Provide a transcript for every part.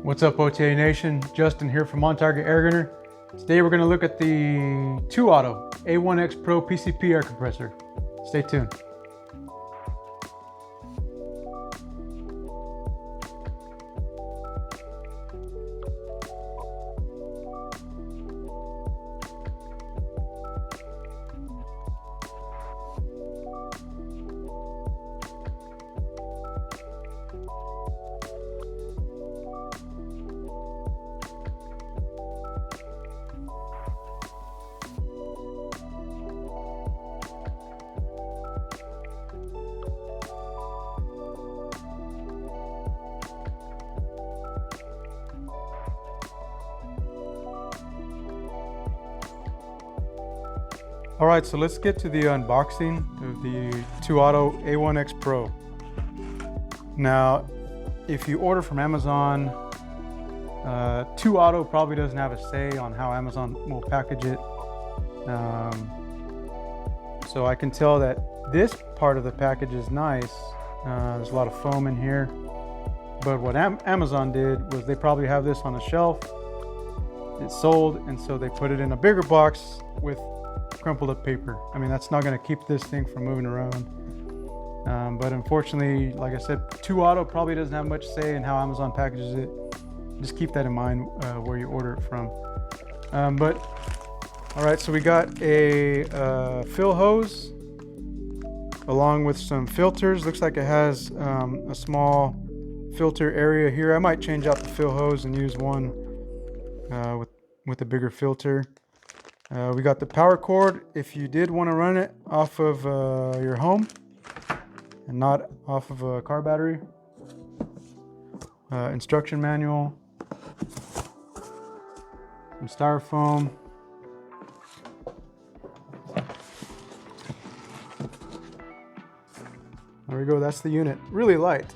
What's up, OTA Nation? Justin here from On Target Airgunner. Today we're going to look at the ToAuto A1X Pro PCP air compressor. Stay tuned. All right, so let's get to the unboxing of the ToAuto A1X Pro. Now, if you order from Amazon, ToAuto probably doesn't have a say on how Amazon will package it. So I can tell that this part of the package is nice. There's a lot of foam in here. But what Amazon did was they probably have this on a shelf. It's sold, and so they put it in a bigger box with crumpled up paper. I mean, that's not going to keep this thing from moving around. But unfortunately, like I said, ToAuto probably doesn't have much say in how Amazon packages it. Just keep that in mind where you order it from. All right, so we got a fill hose along with some filters. Looks like it has a small filter area here. I might change out the fill hose and use one with a bigger filter. We got the power cord if you did want to run it off of your home and not off of a car battery. Instruction manual, some styrofoam, there we go. That's the unit. Really light,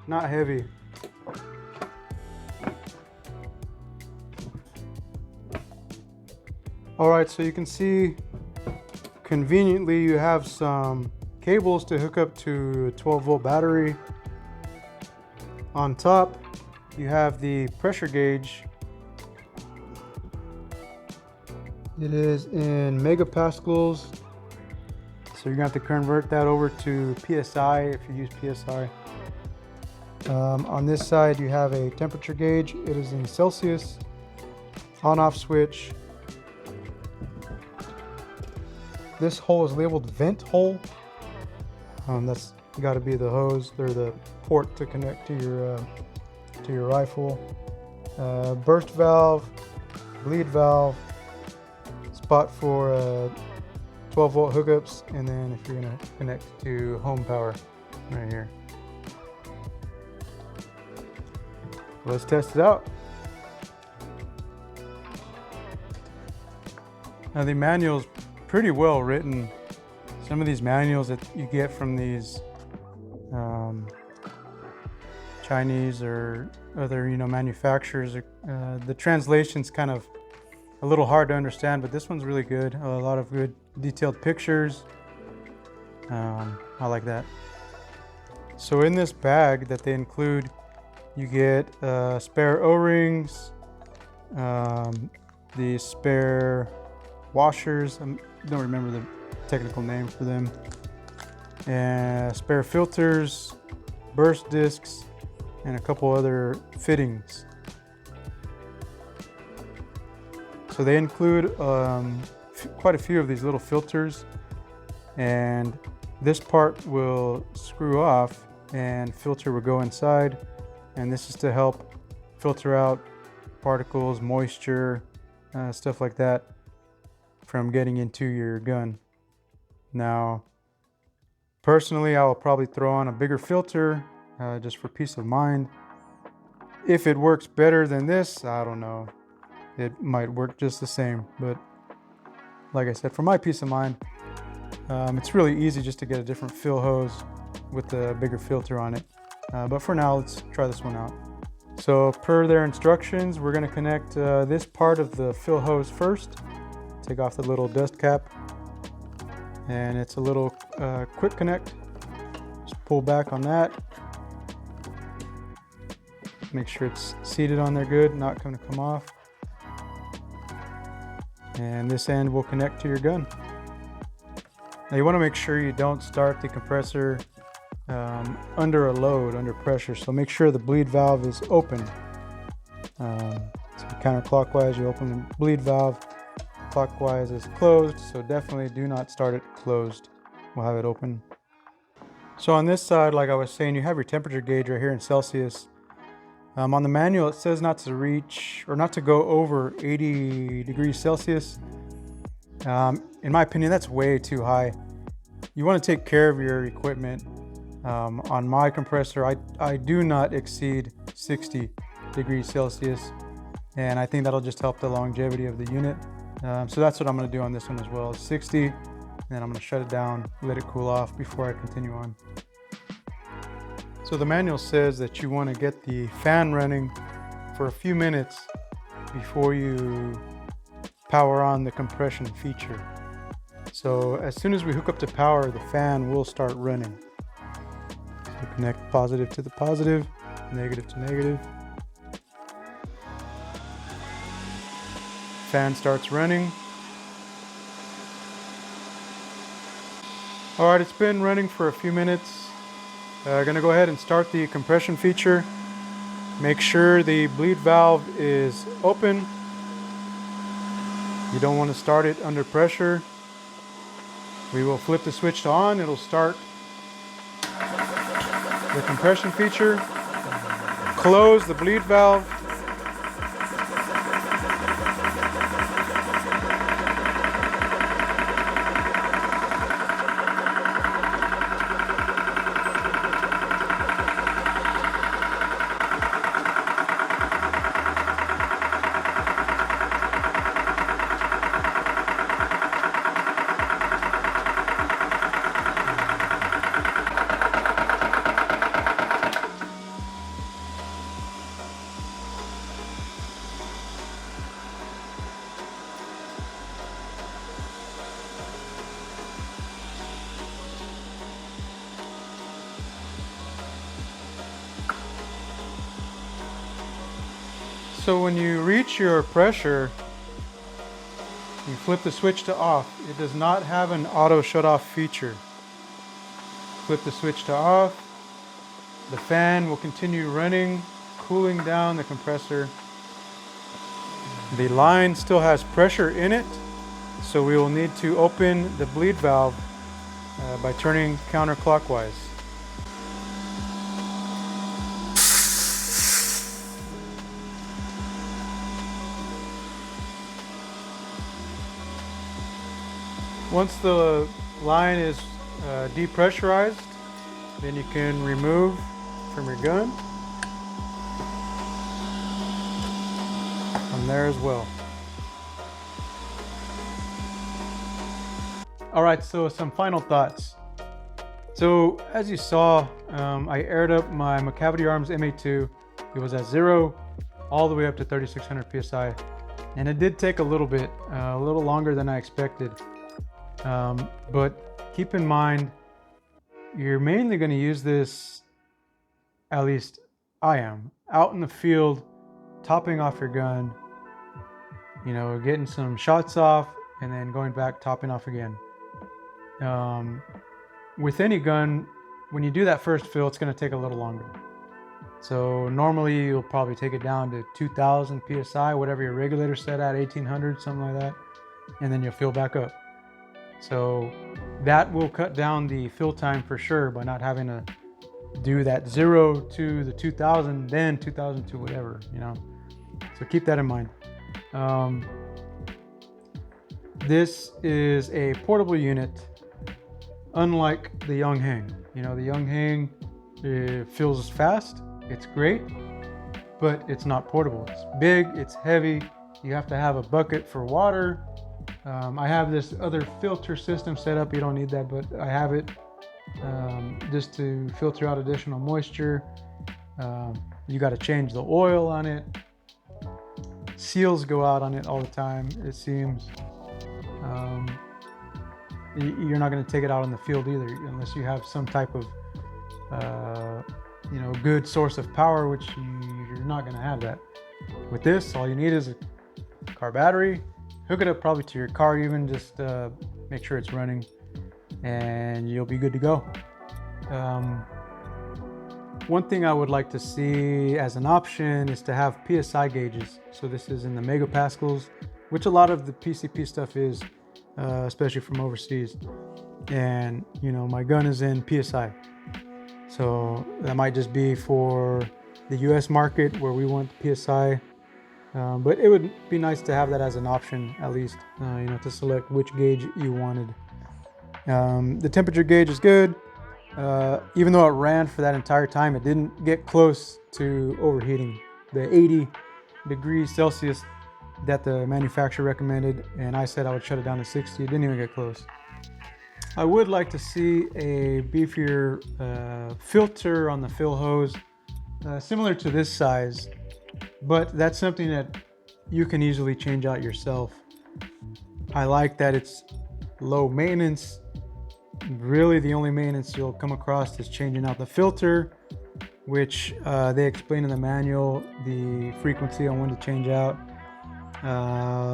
not heavy. All right, so you can see conveniently you have some cables to hook up to a 12-volt battery. On top, you have the pressure gauge. It is in megapascals, so you're gonna have to convert that over to PSI if you use PSI. On this side, you have a temperature gauge. It is in Celsius. On-off switch. This hole is labeled vent hole. That's got to be the hose or the port to connect to your rifle. Burst valve, bleed valve, spot for 12-volt hookups, and then if you're gonna connect to home power, right here. Let's test it out. Now the manual's pretty well written. Some of these manuals that you get from these Chinese or other manufacturers, the translation's kind of a little hard to understand, but this one's really good. A lot of good detailed pictures. I like that. So in this bag that they include, you get spare O-rings, the spare washers, I don't remember the technical name for them, and spare filters, burst discs, and a couple other fittings. So they include quite a few of these little filters, and this part will screw off and filter will go inside, and this is to help filter out particles, moisture, stuff like that from getting into your gun. Now, personally, I will probably throw on a bigger filter just for peace of mind. If it works better than this, I don't know. It might work just the same, but like I said, for my peace of mind, it's really easy just to get a different fill hose with a bigger filter on it. But for now, let's try this one out. So per their instructions, we're going to connect this part of the fill hose first. Take off the little dust cap, and it's a little quick connect. Just pull back on that. make sure it's seated on there good, not going to come off. And this end will connect to your gun. Now you want to make sure you don't start the compressor under a load, under pressure. So make sure the bleed valve is open. So counterclockwise, you open the bleed valve. Clockwise is closed. So definitely do not start it closed. We'll have it open. So on this side, like I was saying, you have your temperature gauge right here in Celsius. On the manual, it says not to reach or not to go over 80 degrees Celsius. In my opinion, that's way too high. You want to take care of your equipment. On my compressor, I do not exceed 60 degrees Celsius, and I think that'll just help the longevity of the unit. So that's what I'm going to do on this one as well, 60, and then I'm going to shut it down, let it cool off before I continue on. So the manual says that you want to get the fan running for a few minutes before you power on the compression feature. So as soon as we hook up to power, the fan will start running. So connect positive to the positive, negative to negative. Fan starts running. All right, it's been running for a few minutes. Gonna go ahead and start the compression feature. Make sure the bleed valve is open. You don't want to start it under pressure. We will flip the switch to on. It'll start the compression feature. Close the bleed valve. So when you reach your pressure, you flip the switch to off. It does not have an auto shut off feature. Flip the switch to off. The fan will continue running, cooling down the compressor. The line still has pressure in it, so we will need to open the bleed valve by turning counterclockwise. Once the line is depressurized, then you can remove from your gun from there as well. All right, so some final thoughts. So as you saw, I aired up my McCavity Arms MA2. It was at 0 all the way up to 3600 PSI. And it did take a little bit, a little longer than I expected. But keep in mind, you're mainly going to use this, at least I am, out in the field, topping off your gun, you know, getting some shots off and then going back, topping off again. With any gun, when you do that first fill, it's going to take a little longer. So normally you'll probably take it down to 2000 PSI, whatever your regulator set at, 1800, something like that, and then you'll fill back up. So that will cut down the fill time for sure by not having to do that 0 to the 2000, then 2000 to whatever, you know. So keep that in mind. This is a portable unit, unlike the Young Hang. You know, the Young Hang fills fast, it's great, but it's not portable. It's big, it's heavy. You have to have a bucket for water. I have this other filter system set up. You don't need that, but I have it just to filter out additional moisture. You got to change the oil on it. Seals go out on it all the time, it seems. You're not going to take it out in the field either, unless you have some type of good source of power, which you're not going to have that. With this, all you need is a car battery. Hook it up probably to your car, even just make sure it's running, and you'll be good to go. One thing I would like to see as an option is to have PSI gauges. So this is in the megapascals, which a lot of the PCP stuff is, especially from overseas. And my gun is in PSI. So that might just be for the US market where we want the PSI. But it would be nice to have that as an option, at least, to select which gauge you wanted. The temperature gauge is good. Even though it ran for that entire time, it didn't get close to overheating. The 80 degrees Celsius that the manufacturer recommended, and I said I would shut it down to 60, it didn't even get close. I would like to see a beefier filter on the fill hose, similar to this size, but that's something that you can easily change out yourself. I like that it's low maintenance. Really, the only maintenance you'll come across is changing out the filter, which they explain in the manual the frequency on when to change out.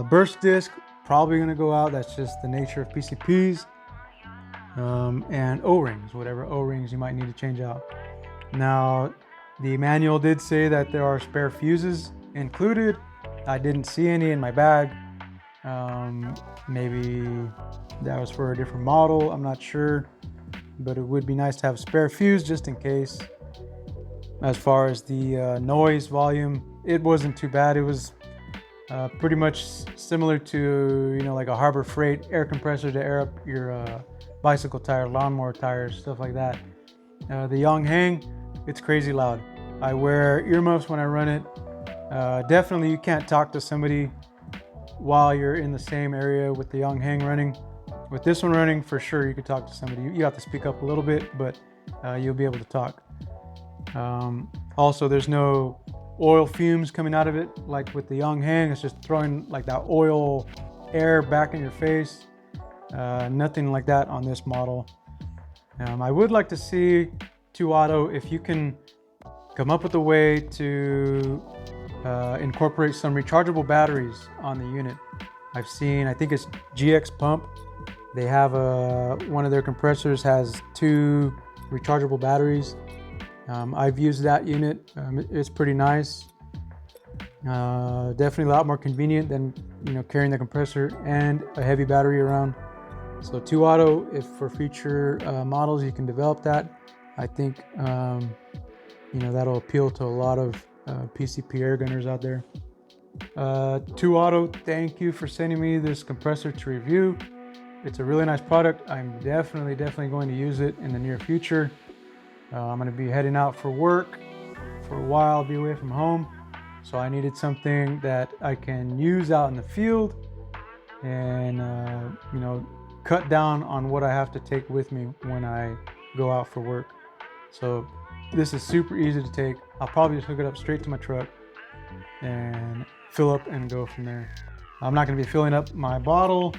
Burst disc, probably going to go out. That's just the nature of PCPs. And O-rings, whatever O-rings you might need to change out. Now, the manual did say that there are spare fuses included. I didn't see any in my bag. Maybe that was for a different model, I'm not sure, but it would be nice to have a spare fuse just in case. As far as the noise volume, it wasn't too bad. It was pretty much similar to like a Harbor Freight air compressor to air up your bicycle tire, lawnmower tires, stuff like that. The Yonghang, it's crazy loud. I wear earmuffs when I run it. Definitely you can't talk to somebody while you're in the same area with the Yonghang running. With this one running, for sure you could talk to somebody. You have to speak up a little bit, but you'll be able to talk. Also, there's no oil fumes coming out of it like with the Yonghang. It's just throwing like that oil air back in your face. Nothing like that on this model. I would like to see ToAuto if you can come up with a way to incorporate some rechargeable batteries on the unit. I've seen, I think it's GX Pump. They have one of their compressors has 2 rechargeable batteries. I've used that unit. It's pretty nice. Definitely a lot more convenient than carrying the compressor and a heavy battery around. So ToAuto, if for future models you can develop that, I think that'll appeal to a lot of PCP Airgunners out there. ToAuto, thank you for sending me this compressor to review. It's a really nice product. I'm definitely going to use it in the near future. I'm going to be heading out for work for a while. I'll be away from home, so I needed something that I can use out in the field and cut down on what I have to take with me when I go out for work. So this is super easy to take. I'll probably just hook it up straight to my truck and fill up and go from there. I'm not going to be filling up my bottle.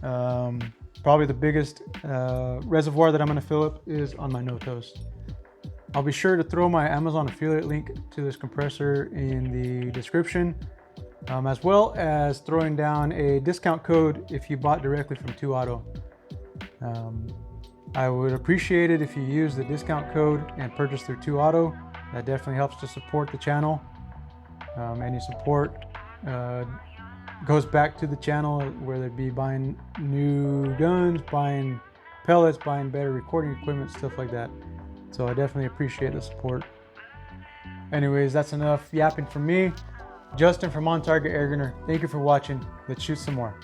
Probably the biggest reservoir that I'm going to fill up is on my no toast. I'll be sure to throw my Amazon affiliate link to this compressor in the description, as well as throwing down a discount code if you bought directly from ToAuto. I would appreciate it if you use the discount code and purchase through ToAuto. That definitely helps to support the channel. Any support goes back to the channel, whether it be buying new guns, buying pellets, buying better recording equipment, stuff like that. So I definitely appreciate the support. Anyways, that's enough yapping from me. Justin from On Target Airgunner. Thank you for watching. Let's shoot some more.